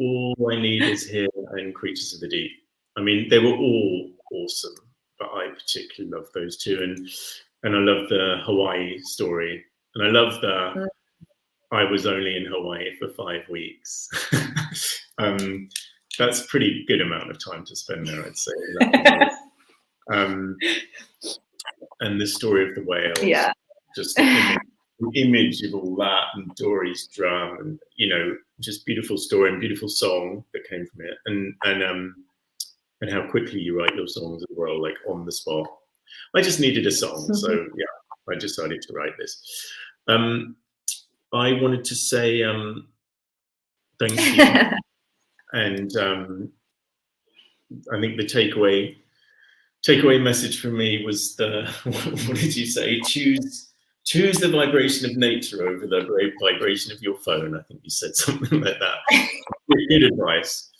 All I Need Is Here and Creatures of the Deep. I mean, they were all awesome, but I particularly love those two. And I love the Hawaii story. And I love the I was only in Hawaii for 5 weeks. That's a pretty good amount of time to spend there, I'd say. And the story of the whales. Yeah. Just the image of all that, and Dory's drum, and you know, just beautiful story and beautiful song that came from it, and how quickly you write your songs as well, like on the spot. I just needed a song, so yeah, I decided to write this. I wanted to say thank you, and I think the takeaway message for me was what did you say? Choose the vibration of nature over the vibration of your phone. I think you said something like that. Good advice.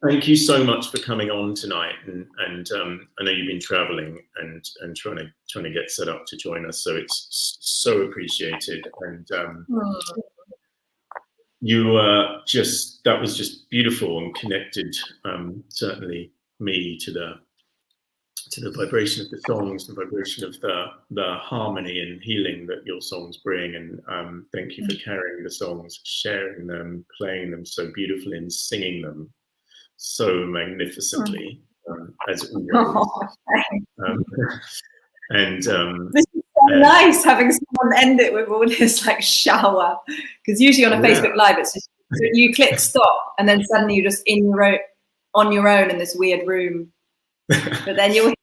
Thank you so much for coming on tonight, and I know you've been traveling and trying to get set up to join us, so it's so appreciated. And you that was just beautiful and connected certainly me to the vibration of the songs, the vibration of the harmony and healing that your songs bring. And thank you for carrying the songs, sharing them, playing them so beautifully, and singing them so magnificently, as always. This is so nice having someone end it with all this like shower, because usually on a Facebook Live it's just you click stop and then suddenly you're just on your own in this weird room. But then you're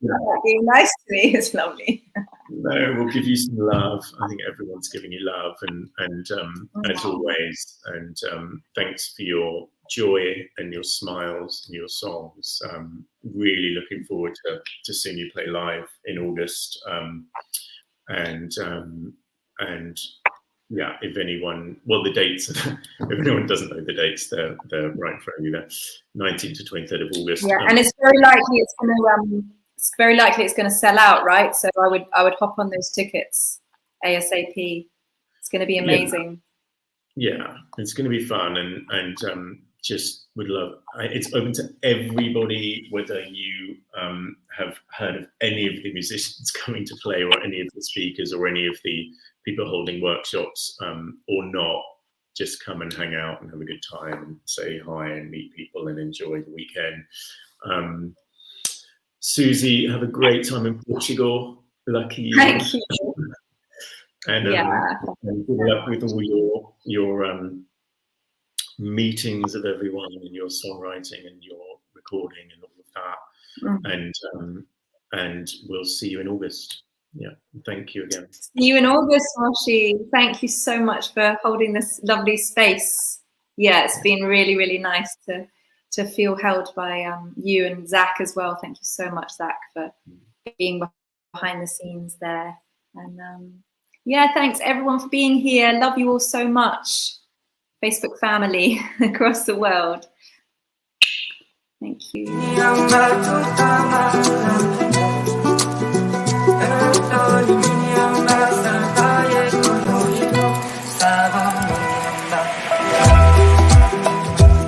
being nice to me. It's lovely. No, we'll give you some love. I think everyone's giving you love, and as always. And thanks for your joy and your smiles and your songs. Really looking forward to seeing you play live in August. And yeah, if anyone, well, the dates, if anyone doesn't know the dates, they're right in front of you there, 19th to 23rd of August. Yeah, and it's very likely it's going to sell out, right? So I would hop on those tickets ASAP. It's going to be amazing. Yeah, it's going to be fun, and just would love. It's open to everybody, whether you have heard of any of the musicians coming to play, or any of the speakers, or any of the people holding workshops, or not. Just come and hang out and have a good time and say hi and meet people and enjoy the weekend. Susie, have a great time in Portugal. Lucky you. Thank you. And good luck with all your meetings of everyone, and your songwriting and your recording and all of that. And we'll see you in August. Yeah, thank you again. See you in August, Moshi. Thank you so much for holding this lovely space. Yeah, it's been really, really nice to feel held by you and Zach as well. Thank you so much, Zach, for being behind the scenes there. And yeah, thanks everyone for being here. Love you all so much. Facebook family across the world. Thank you.